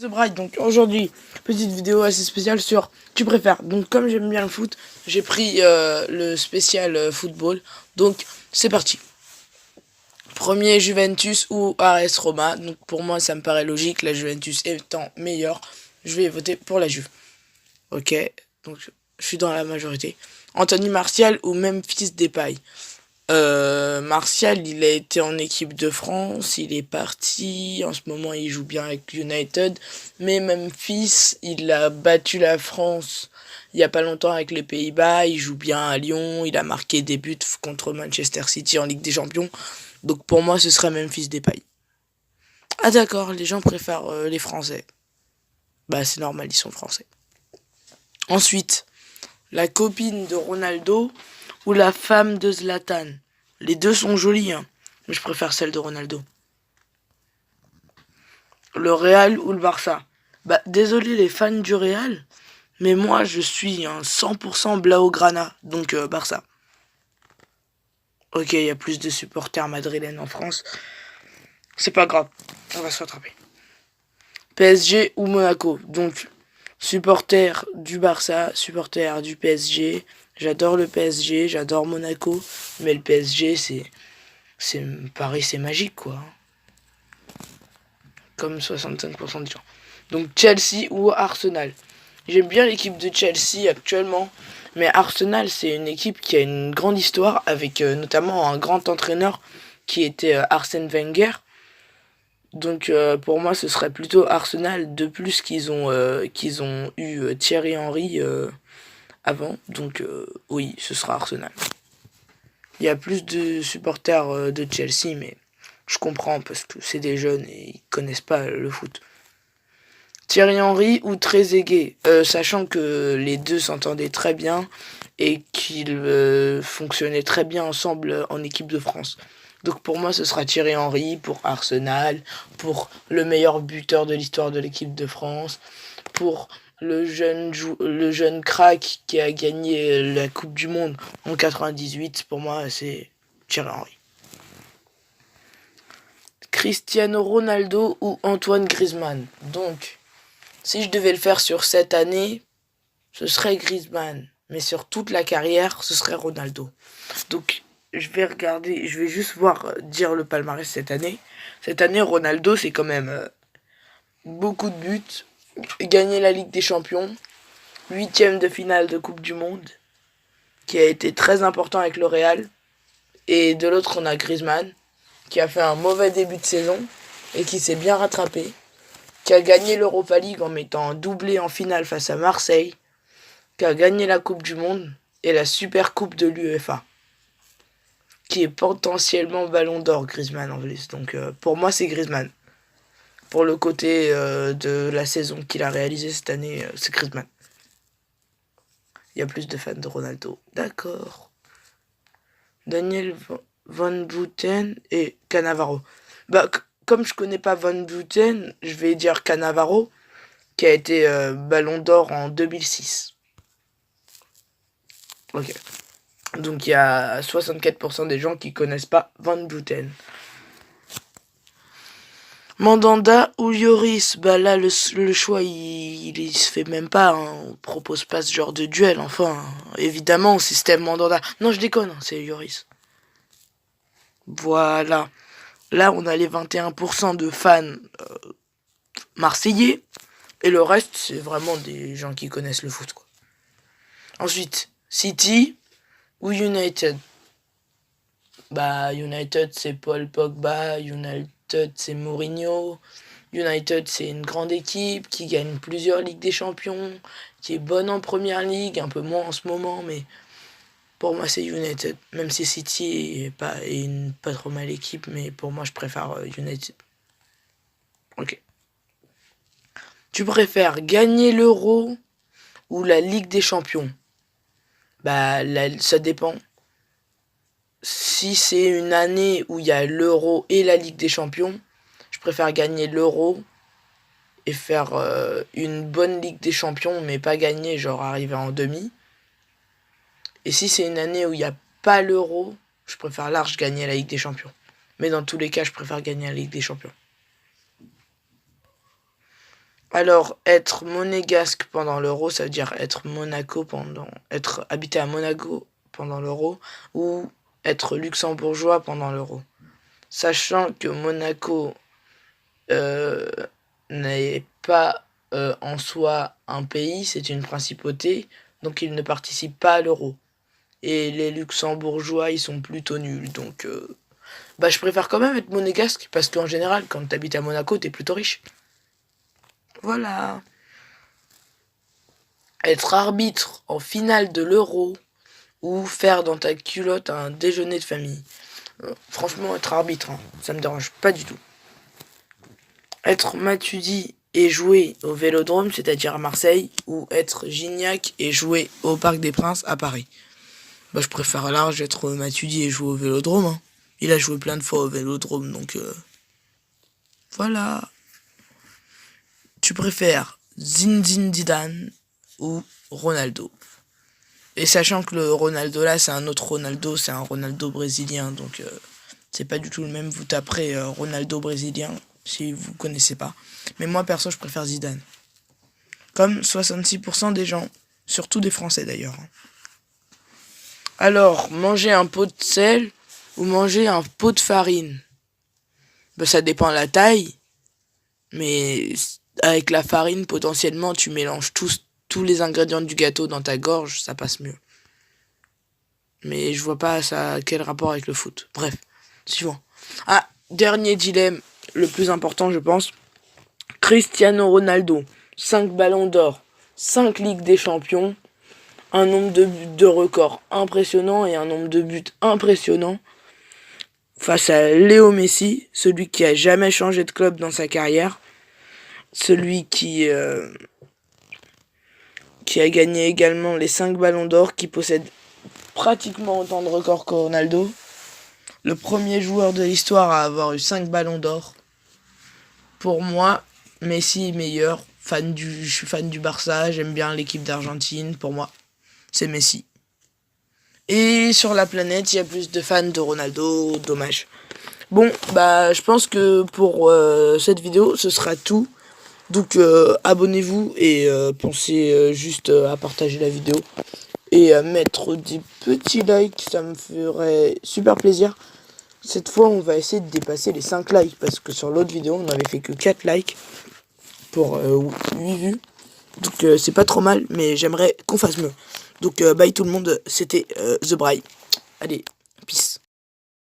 The Bright, donc aujourd'hui, petite vidéo assez spéciale sur tu préfères. Donc comme j'aime bien le foot, j'ai pris le spécial football. Donc c'est parti. Premier, Juventus ou AS Roma. Donc pour moi ça me paraît logique, la Juventus étant meilleure, je vais voter pour la Juve. Ok, donc je suis dans la majorité. Anthony Martial ou Memphis Depay. Martial, il a été en équipe de France, il est parti, en ce moment il joue bien avec United, mais Memphis, il a battu la France il y a pas longtemps avec les Pays-Bas, il joue bien à Lyon, il a marqué des buts contre Manchester City en Ligue des Champions, donc pour moi ce serait Memphis Depay. Ah d'accord, les gens préfèrent les Français. Bah c'est normal, ils sont Français. Ensuite, la copine de Ronaldo ou la femme de Zlatan. Les deux sont jolies, hein, mais je préfère celle de Ronaldo. Le Real ou le Barça. Bah, désolé les fans du Real, mais moi je suis un 100% Blaugrana, donc Barça. Ok, il y a plus de supporters madrilènes en France. C'est pas grave, on va se rattraper. PSG ou Monaco. Donc, supporter du Barça, supporter du PSG. J'adore le PSG, j'adore Monaco, mais le PSG Paris, c'est magique, quoi. Comme 65% des gens. Donc Chelsea ou Arsenal. J'aime bien l'équipe de Chelsea actuellement, mais Arsenal, c'est une équipe qui a une grande histoire avec notamment un grand entraîneur qui était Arsène Wenger. Donc pour moi, ce serait plutôt Arsenal. De plus qu'ils ont eu Thierry Henry avant. Donc oui, ce sera Arsenal. Il y a plus de supporters de Chelsea, mais je comprends parce que c'est des jeunes et ils connaissent pas le foot. Thierry Henry ou Trezeguet, sachant que les deux s'entendaient très bien et qu'ils fonctionnaient très bien ensemble en équipe de France. Donc pour moi, ce sera Thierry Henry pour Arsenal, pour le meilleur buteur de l'histoire de l'équipe de France, pour le jeune crack qui a gagné la Coupe du Monde en 98. Pour moi, c'est Thierry Henry. Cristiano Ronaldo ou Antoine Griezmann. Donc, si je devais le faire sur cette année, ce serait Griezmann. Mais sur toute la carrière, ce serait Ronaldo. Donc, je vais juste dire le palmarès cette année. Cette année, Ronaldo, c'est quand même beaucoup de buts. Gagner la Ligue des Champions. 8e de finale de Coupe du Monde. Qui a été très important avec le Real. Et de l'autre, on a Griezmann. Qui a fait un mauvais début de saison. Et qui s'est bien rattrapé. Qui a gagné l'Europa League en mettant un doublé en finale face à Marseille, qui a gagné la Coupe du Monde et la Super Coupe de l'UEFA, qui est potentiellement Ballon d'Or, Griezmann en plus. Donc pour moi c'est Griezmann. Pour le côté de la saison qu'il a réalisé cette année, c'est Griezmann. Il y a plus de fans de Ronaldo. D'accord. Daniel Van Buten et Cannavaro. Bah, comme je connais pas Van Buten, je vais dire Cannavaro, qui a été Ballon d'Or en 2006. Ok. Donc il y a 64% des gens qui connaissent pas Van Buten. Mandanda ou Lloris, bah là le choix il se fait même pas, hein. On propose pas ce genre de duel, enfin, évidemment, système Mandanda. Non, je déconne, hein, c'est Lloris. Voilà. Là on a les 21% de fans marseillais, et le reste c'est vraiment des gens qui connaissent le foot, quoi. Ensuite, City ou United. Bah United c'est Paul Pogba, United c'est Mourinho, United c'est une grande équipe qui gagne plusieurs Ligues des Champions, qui est bonne en première ligue, un peu moins en ce moment, mais pour moi c'est United. Même si City est une pas trop mal équipe, mais pour moi je préfère United. Ok. Tu préfères gagner l'Euro ou la Ligue des Champions? Bah ça dépend. Si c'est une année où il y a l'Euro et la Ligue des Champions, je préfère gagner l'Euro et faire une bonne Ligue des Champions, mais pas gagner, genre arriver en demi. Et si c'est une année où il n'y a pas l'Euro, je préfère large gagner la Ligue des Champions. Mais dans tous les cas, je préfère gagner la Ligue des Champions. Alors, être monégasque pendant l'Euro, ça veut dire être habité à Monaco pendant l'Euro, ou être luxembourgeois pendant l'Euro. Sachant que Monaco euh, n'est pas en soi un pays, c'est une principauté, donc il ne participe pas à l'Euro. Et les luxembourgeois, ils sont plutôt nuls, donc je préfère quand même être monégasque, parce qu'en général, quand t'habites à Monaco, t'es plutôt riche. Voilà. Être arbitre en finale de l'Euro ou faire dans ta culotte un déjeuner de famille. Franchement, être arbitre, hein, ça me dérange pas du tout. Être Matuidi et jouer au Vélodrome, c'est-à-dire à Marseille, ou être Gignac et jouer au Parc des Princes à Paris. Je préfère large être Matuidi et jouer au Vélodrome. Hein. Il a joué plein de fois au Vélodrome, donc voilà. Tu préfères Zinedine Zidane ou Ronaldo? Et sachant que le Ronaldo là, c'est un autre Ronaldo, c'est un Ronaldo brésilien, donc c'est pas du tout le même. Vous taperez Ronaldo brésilien si vous connaissez pas. Mais moi perso, je préfère Zidane. Comme 66% des gens, surtout des Français d'ailleurs. Alors, manger un pot de sel ou manger un pot de farine? Ça dépend de la taille, mais avec la farine, potentiellement, tu mélanges tous les ingrédients du gâteau dans ta gorge, ça passe mieux. Mais je vois pas ça quel rapport avec le foot. Bref, suivant. Ah, dernier dilemme, le plus important je pense. Cristiano Ronaldo, 5 ballons d'or, 5 Ligues des Champions, un nombre de buts de record impressionnant et un nombre de buts impressionnant face à Léo Messi, celui qui a jamais changé de club dans sa carrière, celui qui a gagné également les 5 ballons d'or, qui possède pratiquement autant de records que Ronaldo, le premier joueur de l'histoire à avoir eu 5 ballons d'or. Pour moi, Messi est meilleur. Je suis fan du Barça, j'aime bien l'équipe d'Argentine. Pour moi, c'est Messi. Et sur la planète, il y a plus de fans de Ronaldo, dommage. Bon, je pense que pour cette vidéo, ce sera tout. Donc abonnez-vous et pensez juste à partager la vidéo. Et à mettre des petits likes, ça me ferait super plaisir. Cette fois, on va essayer de dépasser les 5 likes, parce que sur l'autre vidéo, on avait fait que 4 likes pour 8 vues. Donc c'est pas trop mal, mais j'aimerais qu'on fasse mieux. Donc bye tout le monde, c'était The Braille. Allez.